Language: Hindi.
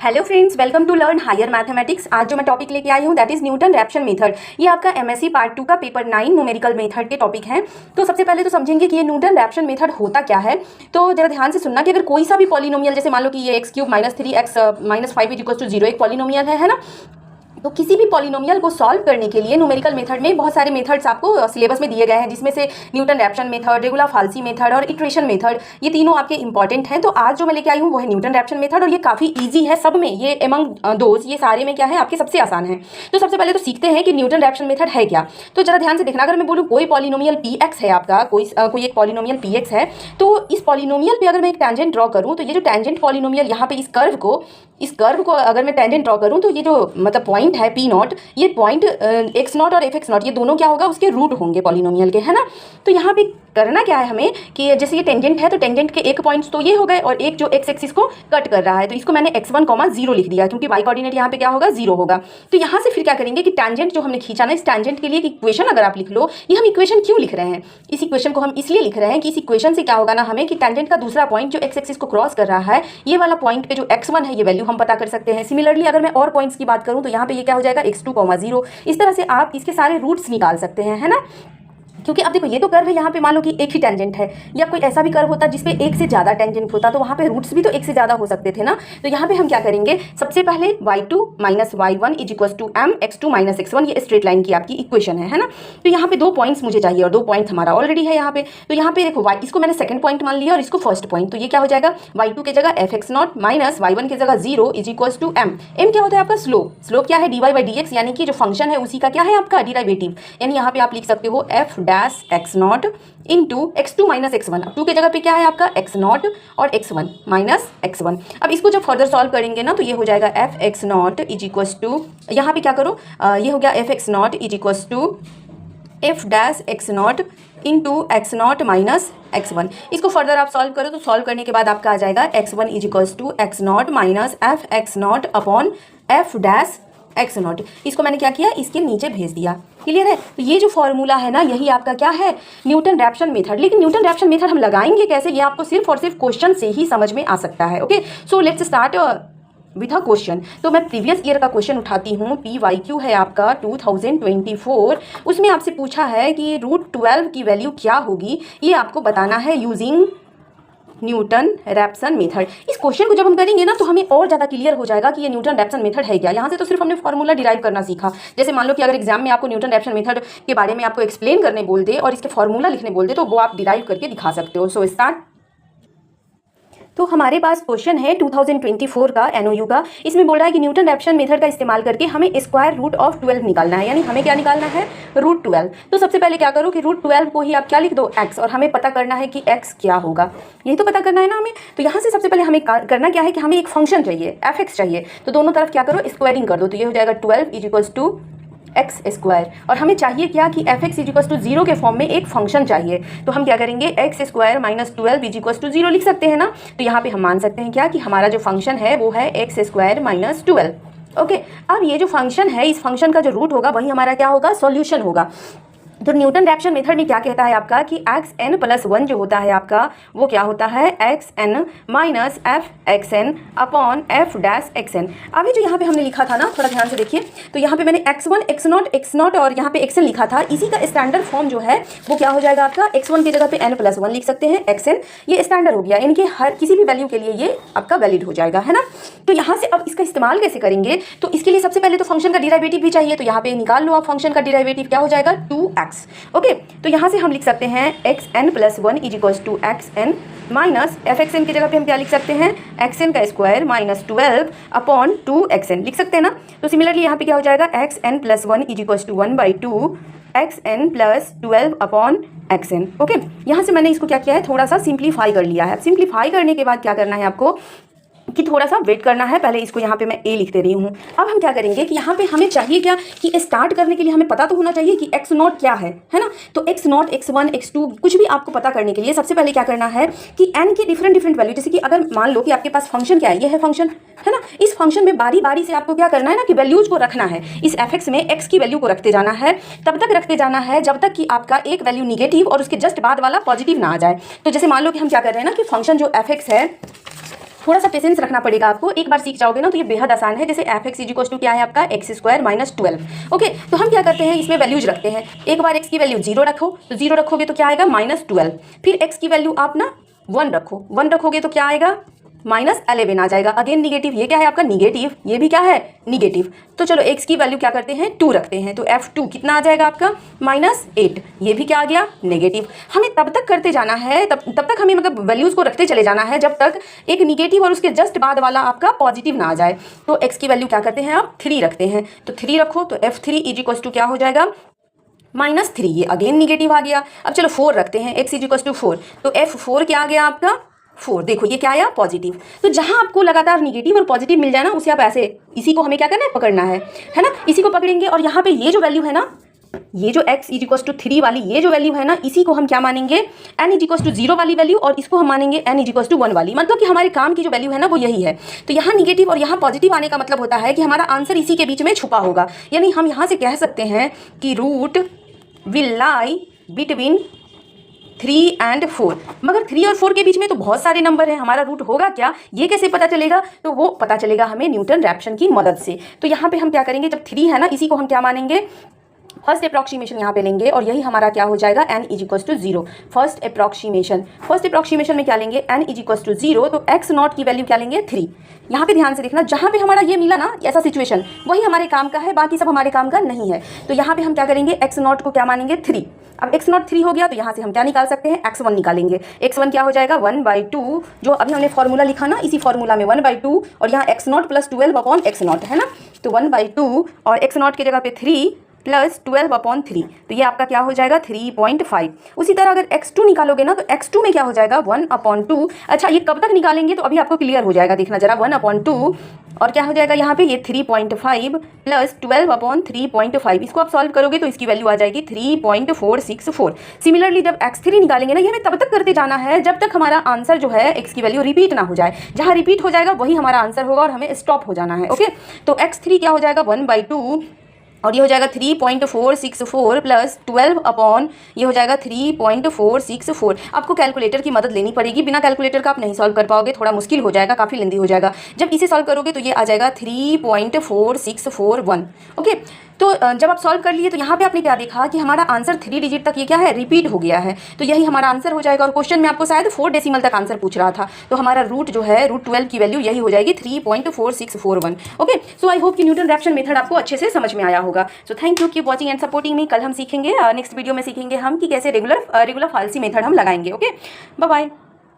Hello friends, welcome to learn higher mathematics. आज जो मैं टॉपिक लेके आई हूँ that is Newton Raphson method. ये आपका एमएससी पार्ट 2 का पेपर 9 न्यूमेरिकल मेथड के टॉपिक हैं। तो सबसे पहले तो समझेंगे कि ये न्यूटन रैप्सन मेथड होता क्या है। तो जरा ध्यान से सुनना कि अगर कोई सा भी पॉलिनोमियल, जैसे मान लो कि ये x³ - 3x - 5 = 0 एक पॉलिनोमियल है ना। तो किसी भी पॉलिनोमियल को सॉल्व करने के लिए न्यूमेरिकल मेथड में बहुत सारे मेथड्स आपको सिलेबस में दिए गए हैं, जिसमें से न्यूटन रैप्सन मेथड, रेगुलार-फाल्सी मेथड और इटरेशन मेथड, ये तीनों आपके इंपॉर्टेंट हैं। तो आज जो मैं लेके आई हूँ वो है न्यूटन रैप्सन मेथड, और ये काफ़ी इजी है सब में। ये एमंग दोज, ये सारे में क्या है आपके सबसे आसान है। तो सबसे पहले तो सीखते हैं कि न्यूटन रैप्सन मेथड है क्या। तो जरा ध्यान से देखना, अगर मैं बोलूँ कोई पॉलिनोमियल px है आपका, कोई एक पॉलिनोमियल px है, तो इस पॉलिनोमियल पे अगर मैं एक टेंजेंट ड्रॉ करूँ तो ये जो टेंजेंट पॉलिनोमियल यहाँ पे इस कर्व को अगर मैं टेंजेंट ड्रॉ करूँ तो ये जो मतलब पॉइंट है p0, ये पॉइंट x0 और fx0 ये दोनों क्या होगा, उसके रूट होंगे पॉलिनोमियल के, है ना। तो यहाँ पे करना क्या है हमें कि जैसे ये टेंजेंट है तो टेंजेंट के एक पॉइंट्स तो ये हो गए, और एक जो x एक्सिस को कट कर रहा है तो इसको मैंने x1, 0 लिख दिया, क्योंकि y कोऑर्डिनेट यहाँ पे क्या होगा, 0 होगा। तो यहाँ से फिर क्या करेंगे कि टेंजेंट जो हमने खींचा ना, इस टेंजेंट के लिए एक इक्वेशन अगर आप लिख लो। ये हम इक्वेशन क्यों लिख रहे हैं, इस इक्वेशन को हम इसलिए लिख रहे हैं कि इस इक्वेशन से क्या होगा ना हमें, कि टेंजेंट का दूसरा पॉइंट जो x एक्सिस को क्रॉस कर रहा है, ये वाला पॉइंट पे जो x1 है ये वैल्यू हम पता कर सकते हैं। सिमिलरली अगर मैं और पॉइंट्स की बात करूँ तो यहाँ पे ये क्या हो जाएगा, x2, 0। इस तरह से आप इसके सारे रूट्स निकाल सकते हैं, है ना। क्योंकि अब देखो ये तो कर्व है, यहाँ पे मान लो कि एक ही टेंजेंट है, या कोई ऐसा भी कर्व होता जिसपे एक से ज़्यादा टेंजेंट होता तो वहाँ पे रूट्स भी तो एक से ज़्यादा हो सकते थे ना। तो यहाँ पे हम क्या करेंगे, सबसे पहले y2 - y1 = mx2 - x1, ये स्ट्रेट लाइन की आपकी इक्वेशन है ना। तो यहाँ पे दो पॉइंट्स मुझे चाहिए और दो पॉइंट हमारा ऑलरेडी है यहाँ पे। तो यहाँ पे देखो इसको मैंने सेकंड पॉइंट मान लिया और इसको फर्स्ट पॉइंट। तो ये क्या हो जाएगा, y2 की जगह fx0 - y1 की जगह 0 = m। m क्या होता है आपका, स्लोप क्या है, dy/dx, यानी कि जो फंक्शन है उसी का क्या है आपका डिराइवेटिव। यानी यहाँ पे आप लिख सकते हो f' इंटू x2 - x1। अब 2 की जगह पे क्या है आपका x0 और x1 - x1। अब इसको जब फर्दर सॉल्व करेंगे ना तो ये हो जाएगा fx0 = यहाँ पे क्या करो, ये हो गया fx0 = f' into x0 - x1। इसको फर्दर आप सॉल्व करो तो सॉल्व करने के बाद आपका आ जाएगा x1 = x0 - fx0 upon f' इसको मैंने क्या किया, इसके नीचे भेज दिया। क्लियर है। तो ये जो फॉर्मूला है ना, यही आपका क्या है, न्यूटन रैप्सन मेथड। लेकिन न्यूटन रैप्सन मेथड हम लगाएंगे कैसे, ये आपको सिर्फ और सिर्फ क्वेश्चन से ही समझ में आ सकता है। Okay, so let's start with a question. तो मैं प्रीवियस ईयर का क्वेश्चन उठाती हूँ, PYQ है आपका 2024। उसमें आपसे पूछा है कि √12 की वैल्यू क्या होगी, ये आपको बताना है यूजिंग न्यूटन रैप्सन मेथड। इस क्वेश्चन को जब हम करेंगे ना तो हमें और ज़्यादा क्लियर हो जाएगा कि ये न्यूटन रैप्सन मेथड है क्या। यहाँ से तो सिर्फ हमने फॉर्मूला डिराइव करना सीखा। जैसे मान लो कि अगर एग्जाम में आपको न्यूटन रैप्सन मेथड के बारे में आपको एक्सप्लेन करने बोल दे और इसके फॉर्मूला लिखने बोल दे तो वो आप डिराइव करके दिखा सकते हो। So start. तो हमारे पास क्वेश्चन है 2024 का NOU का। इसमें बोल रहा है कि न्यूटन रैप्सन मेथड का इस्तेमाल करके हमें स्क्वायर रूट ऑफ 12 निकालना है, यानी हमें क्या निकालना है, √12। तो सबसे पहले क्या करो कि √12 को ही आप क्या लिख दो, x, और हमें पता करना है कि x क्या होगा, यही तो पता करना है ना हमें। तो यहाँ से सबसे पहले हमें करना क्या है कि हमें एक फंक्शन चाहिए, fx चाहिए। तो दोनों तरफ क्या करो, स्क्वायरिंग कर दो। तो ये हो जाएगा 12 = x²। और हमें चाहिए क्या कि fx = 0 के फॉर्म में एक फंक्शन चाहिए। तो हम क्या करेंगे, x² - 12 = 0 लिख सकते हैं ना। तो यहाँ पे हम मान सकते हैं क्या कि हमारा जो फंक्शन है वो है x² - 12। ओके, अब ये जो फंक्शन है, इस फंक्शन का जो रूट होगा वही हमारा क्या होगा, सॉल्यूशन होगा। तो न्यूटन रैप्सन मेथड में क्या कहता है आपका कि xn + 1 जो होता है आपका वो क्या होता है, xn - fxn अपॉन f'(xn)। अभी जो यहाँ पे हमने लिखा था ना, थोड़ा ध्यान से देखिए, तो यहाँ पे मैंने x1 x0 और यहाँ पे xn लिखा था। इसी का स्टैंडर्ड फॉर्म जो है वो क्या हो जाएगा आपका, x1 की जगह पे n + 1 लिख सकते हैं, xn ये स्टैंडर्ड हो गया, इनके हर किसी भी वैल्यू के लिए ये आपका वैलिड हो जाएगा, है ना। तो यहाँ से अब इसका इस्तेमाल कैसे करेंगे, तो इसके लिए सबसे पहले तो फंक्शन का डिराइवेटिव भी चाहिए। तो यहाँ पे निकाल लो आप फंक्शन का डिराइवेटिव, क्या हो जाएगा 2x। ओके, तो यहाँ से हम लिख सकते हैं xn + 1 = xn माइनस fxn की जगह पे हम क्या लिख सकते हैं, xn का स्क्वायर - 12 अपॉन 2xn लिख सकते हैं ना। तो सिमिलरली यहाँ पे क्या हो जाएगा, xn + 1 = 1/2 xn + 12 upon xn। Okay, यहाँ से मैंने इसको क्या किया है, थोड़ा सा सिंप्लीफाई कर लिया है। सिंप्लीफाई करने के बाद क्या करना है आपको कि थोड़ा सा वेट करना है। पहले इसको यहाँ पे मैं a लिख दे रही हूँ। अब हम क्या करेंगे कि यहाँ पे हमें चाहिए क्या कि स्टार्ट करने के लिए हमें पता तो होना चाहिए कि x0 क्या है ना। तो x0 x1 x2 कुछ भी आपको पता करने के लिए सबसे पहले क्या करना है कि n की डिफरेंट वैल्यू, जैसे कि अगर मान लो कि आपके पास फंक्शन क्या है, ये है फंक्शन, है ना। इस फंक्शन में बारी बारी से आपको क्या करना है ना कि वैल्यूज को रखना है। इस fx में x की वैल्यू को रखते जाना है, तब तक रखते जाना है जब तक कि आपका एक वैल्यू निगेटिव और उसके जस्ट बाद वाला पॉजिटिव ना आ जाए। तो जैसे मान लो कि हम क्या कर रहे हैं ना कि फंक्शन जो fx है थोड़ा सा पेशेंस रखना पड़ेगा आपको, एक बार सीख जाओगे ना तो ये बेहद आसान है। जैसे एफ एक्स इजिकल्स टू क्या है आपका x² - 12। ओके, तो हम क्या करते हैं, इसमें वैल्यूज रखते हैं। एक बार x की वैल्यू 0 रखो, तो 0 रखोगे तो क्या आएगा -12। फिर x की वैल्यू आप ना 1 रखो, 1 रखोगे तो क्या आएगा -11 आ जाएगा। अगेन निगेटिव, ये क्या है आपका निगेटिव, ये भी क्या है निगेटिव। तो चलो x की वैल्यू क्या करते हैं 2 रखते हैं, तो f2 कितना आ जाएगा आपका -8। ये भी क्या आ गया नेगेटिव। हमें तब तक करते जाना है, तब तक हमें मतलब वैल्यूज़ को रखते चले जाना है जब तक एक निगेटिव और उसके जस्ट बाद वाला आपका पॉजिटिव ना आ जाए। तो x की वैल्यू क्या करते हैं आप 3 रखते हैं, तो 3 रखो तो f3 इजिकल्स टू क्या हो जाएगा -3। ये अगेन निगेटिव आ गया। अब चलो 4 रखते हैं, x इजिकल्स टू 4, तो f4 क्या आ गया आपका 4। देखो ये क्या आया पॉजिटिव। तो जहां आपको लगातार निगेटिव और पॉजिटिव मिल जाए ना, उसे आप ऐसे, इसी को हमें क्या करना है पकड़ना है ना, इसी को पकड़ेंगे। और यहाँ पे ये जो वैल्यू है ना, ये जो x इजिकल्स टू 3 वाली ये जो वैल्यू है ना, इसी को हम क्या मानेंगे n इजिकल्स टू 0 वाली वैल्यू, और इसको हम मानेंगे n इजिकल्स टू 1 वाली। मतलब कि हमारे काम की जो वैल्यू है ना वो यही है। तो यहाँ निगेटिव और यहाँ पॉजिटिव आने का मतलब होता है कि हमारा आंसर इसी के बीच में छुपा होगा। यानी हम यहाँ से कह सकते हैं कि root will lie between 3 and 4। मगर 3 और 4 के बीच में तो बहुत सारे नंबर हैं, हमारा रूट होगा क्या, ये कैसे पता चलेगा? तो वो पता चलेगा हमें न्यूटन रैप्शन की मदद से। तो यहाँ पे हम क्या करेंगे, जब 3 है ना, इसी को हम क्या मानेंगे फर्स्ट अप्रॉक्सीमेशन यहाँ पे लेंगे, और यही हमारा क्या हो जाएगा n equals to 0। First approximation में क्या लेंगे n इजिकल्स टू 0, तो x0 की वैल्यू क्या लेंगे 3। यहाँ पे ध्यान से देखना, जहाँ पे हमारा ये मिला ना ऐसा सिचुएशन, वही हमारे काम का है, बाकी सब हमारे काम का नहीं है। तो यहाँ पे हम क्या करेंगे x0 को क्या मानेंगे 3। अब x0 3 हो गया, तो यहाँ से हम क्या निकाल सकते हैं x1 निकालेंगे। x1 क्या हो जाएगा 1/2, जो अभी हमने फॉर्मूला लिखा ना, इसी फॉर्मूला में 1/2 और यहाँ x0 + 12/x0 है ना, तो 1/2 और x0 की जगह पे 3 + 12/3, तो ये आपका क्या हो जाएगा 3.5। उसी तरह अगर x2 निकालोगे ना, तो x2 में क्या हो जाएगा 1/2। अच्छा ये कब तक निकालेंगे, तो अभी आपको क्लियर हो जाएगा, देखना जरा 1/2 और क्या हो जाएगा यहाँ पे ये 3.5 + 12/3.5। इसको आप सॉल्व करोगे तो इसकी वैल्यू आ जाएगी 3.464। सिमिलरली जब x3 निकालेंगे ना, ये हमें तब तक करते जाना है जब तक हमारा आंसर जो है x की वैल्यू रिपीट ना हो जाए। जहाँ रिपीट हो जाएगा वही हमारा आंसर होगा और हमें स्टॉप हो जाना है। ओके, तो x3 क्या हो जाएगा 1/2 और ये हो जाएगा 3.464 + 12 ये हो जाएगा 3.464। आपको कैलकुलेटर की मदद लेनी पड़ेगी, बिना कैलकुलेटर का आप नहीं सॉल्व कर पाओगे, थोड़ा मुश्किल हो जाएगा, काफ़ी लेंदी हो जाएगा। जब इसे सॉल्व करोगे तो ये आ जाएगा 3.4641। ओके, तो जब आप सॉल्व कर लिए तो यहाँ पे आपने क्या देखा कि हमारा आंसर 3 डिजिट तक ये क्या है रिपीट हो गया है, तो यही हमारा आंसर हो जाएगा। और क्वेश्चन में आपको शायद 4 डेसिमल तक आंसर पूछ रहा था, तो हमारा रूट जो है रूट 12 की वैल्यू यही हो जाएगी 3.4641। ओके, सो आई होप कि न्यूटन रैप्शन मेथड आपको अच्छे से समझ में आया होगा। So thank you, keep watching and supporting me. कल हम सीखेंगे, नेक्स्ट वीडियो में सीखेंगे हम कि कैसे रेगुलर फाल्सी मेथड हम लगाएंगे। Okay, bye bye.